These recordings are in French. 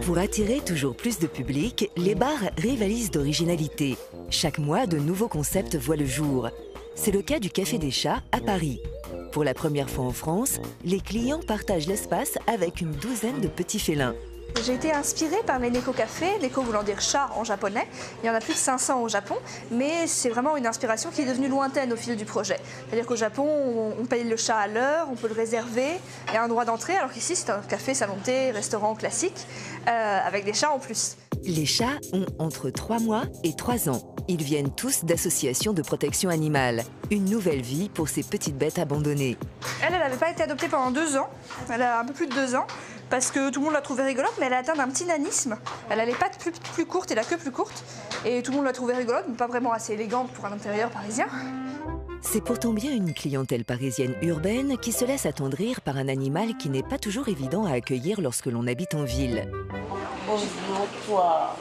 Pour attirer toujours plus de public, les bars rivalisent d'originalité. Chaque mois, de nouveaux concepts voient le jour. C'est le cas du Café des Chats à Paris. Pour la première fois en France, les clients partagent l'espace avec une douzaine de petits félins. J'ai été inspirée par les Neko Café, Neko voulant dire chat en japonais. Il y en a plus de 500 au Japon, mais c'est vraiment une inspiration qui est devenue lointaine au fil du projet. C'est-à-dire qu'au Japon, on paye le chat à l'heure, on peut le réserver, il y a un droit d'entrée, alors qu'ici c'est un café, salon de thé, restaurant classique, avec des chats en plus. Les chats ont entre 3 mois et 3 ans. Ils viennent tous d'associations de protection animale. Une nouvelle vie pour ces petites bêtes abandonnées. Elle n'avait pas été adoptée pendant 2 ans, elle a un peu plus de 2 ans, parce que tout le monde l'a trouvée rigolote, mais elle a atteint d'un petit nanisme. Elle a les pattes plus courtes et la queue plus courte, et tout le monde l'a trouvée rigolote, mais pas vraiment assez élégante pour un intérieur parisien. C'est pourtant bien une clientèle parisienne urbaine qui se laisse attendrir par un animal qui n'est pas toujours évident à accueillir lorsque l'on habite en ville. Bonjour, toi.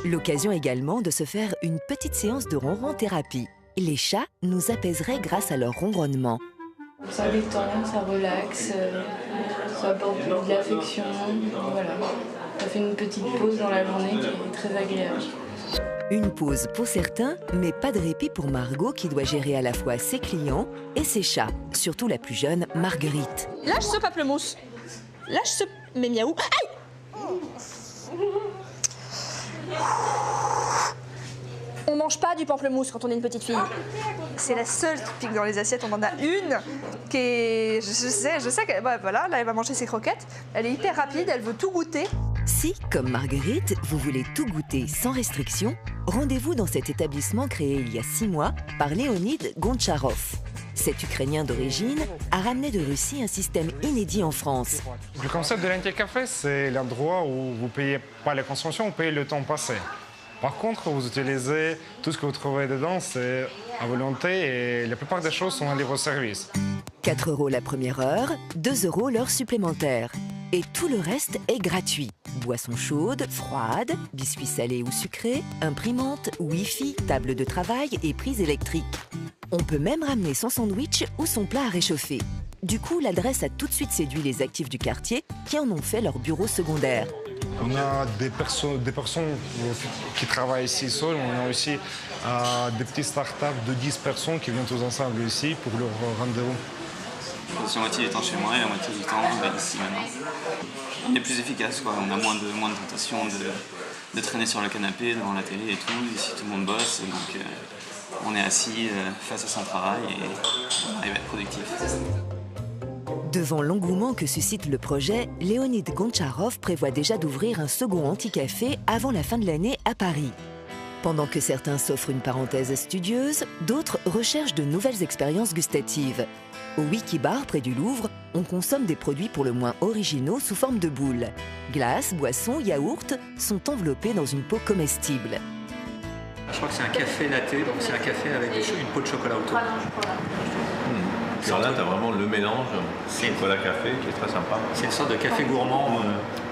L'occasion également de se faire une petite séance de ronron-thérapie. Les chats nous apaiseraient grâce à leur ronronnement. Ça détend, ça relaxe, ça apporte de l'affection, voilà. Ça fait une petite pause dans la journée qui est très agréable. Une pause pour certains, mais pas de répit pour Margot qui doit gérer à la fois ses clients et ses chats, surtout la plus jeune, Marguerite. Lâche ce pamplemousse. Lâche ce... Mais miaou. Aïe! On mange pas du pamplemousse quand on est une petite fille. C'est la seule qui pique dans les assiettes. On en a une qui est... Je sais qu'elle voilà, là, elle va manger ses croquettes. Elle est hyper rapide, elle veut tout goûter. Si, comme Marguerite, vous voulez tout goûter sans restriction, rendez-vous dans cet établissement créé il y a 6 mois par Leonid Goncharov. Cet Ukrainien d'origine a ramené de Russie un système inédit en France. Le concept de l'anti-café, c'est l'endroit où vous ne payez pas la consommation, vous payez le temps passé. Par contre, vous utilisez tout ce que vous trouvez dedans, c'est à volonté et la plupart des choses sont à libre-service. 4 € la première heure, 2 € l'heure supplémentaire. Et tout le reste est gratuit. Boissons chaudes, froides, biscuits salés ou sucrés, imprimante, Wi-Fi, table de travail et prise électrique. On peut même ramener son sandwich ou son plat à réchauffer. Du coup, l'adresse a tout de suite séduit les actifs du quartier qui en ont fait leur bureau secondaire. On a des personnes qui travaillent ici seules. On a aussi des petites startups de 10 personnes qui viennent tous ensemble ici pour leur rendez-vous. La moitié du temps chez moi et la moitié du temps ici maintenant. On est plus efficace, quoi. On a moins de tentation de traîner sur le canapé devant la télé et tout. Ici tout le monde bosse, donc on est assis face à son travail et on arrive à être productif. Devant l'engouement que suscite le projet, Leonid Goncharov prévoit déjà d'ouvrir un second anti-café avant la fin de l'année à Paris. Pendant que certains s'offrent une parenthèse studieuse, d'autres recherchent de nouvelles expériences gustatives. Au Wikibar, près du Louvre, on consomme des produits pour le moins originaux sous forme de boules. Glaces, boissons, yaourts sont enveloppés dans une peau comestible. Je crois que c'est un café latte, donc c'est un café avec une peau de chocolat autour. Alors là, tu as vraiment le mélange chocolat-café qui est très sympa. C'est une sorte de café gourmand,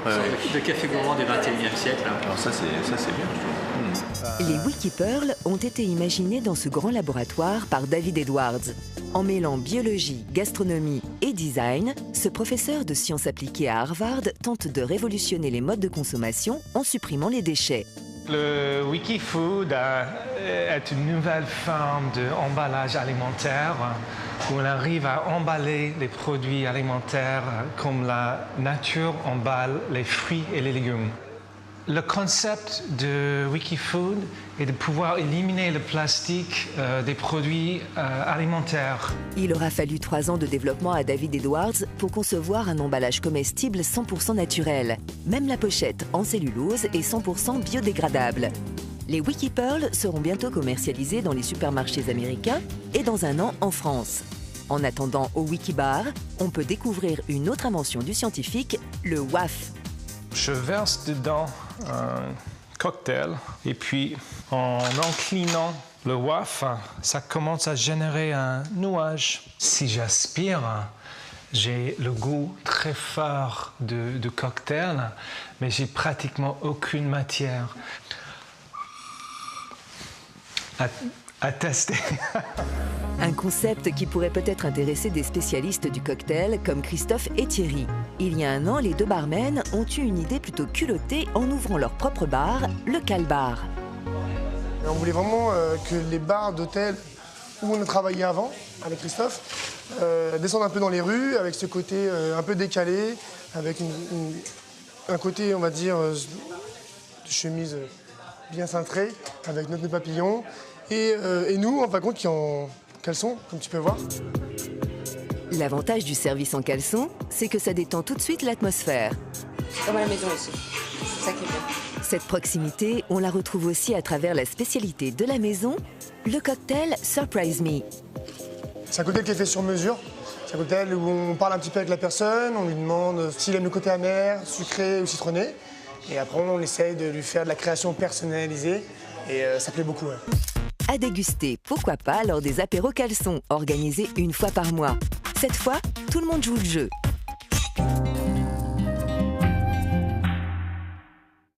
de café gourmand du XXIe siècle. Alors ça, c'est bien, je trouve. Les Wikipearl ont été imaginés dans ce grand laboratoire par David Edwards. En mêlant biologie, gastronomie et design, ce professeur de sciences appliquées à Harvard tente de révolutionner les modes de consommation en supprimant les déchets. Le Wikifood est une nouvelle forme d'emballage alimentaire où on arrive à emballer les produits alimentaires comme la nature emballe les fruits et les légumes. Le concept de Wikifood est de pouvoir éliminer le plastique des produits alimentaires. Il aura fallu 3 ans de développement à David Edwards pour concevoir un emballage comestible 100% naturel. Même la pochette en cellulose est 100% biodégradable. Les Wikipearl seront bientôt commercialisés dans les supermarchés américains et dans 1 an en France. En attendant, au Wikibar, on peut découvrir une autre invention du scientifique, le WAF. Je verse dedans un cocktail et puis en inclinant le WAF, ça commence à générer un nuage. Si j'aspire, j'ai le goût très fort de cocktail, mais j'ai pratiquement aucune matière. à tester. Un concept qui pourrait peut-être intéresser des spécialistes du cocktail comme Christophe et Thierry. Il y a un an, les deux barmen ont eu une idée plutôt culottée en ouvrant leur propre bar, le Calbar. On voulait vraiment que les bars d'hôtels où on a travaillé avant, avec Christophe, descendent un peu dans les rues, avec ce côté un peu décalé, avec un côté, on va dire, de chemise bien cintrée, avec notre nœud papillon. Et nous, en fin de compte, qui en caleçon, comme tu peux voir. L'avantage du service en caleçon, c'est que ça détend tout de suite l'atmosphère. Comme à la maison ici, c'est ça qui est bien. Cette proximité, on la retrouve aussi à travers la spécialité de la maison, le cocktail Surprise Me. C'est un cocktail qui est fait sur mesure. C'est un cocktail où on parle un petit peu avec la personne, on lui demande s'il aime le côté amer, sucré ou citronné. Et après, on essaye de lui faire de la création personnalisée. Et ça plaît beaucoup. Ouais. À déguster, pourquoi pas, lors des apéros caleçons, organisés une fois par mois. Cette fois, tout le monde joue le jeu.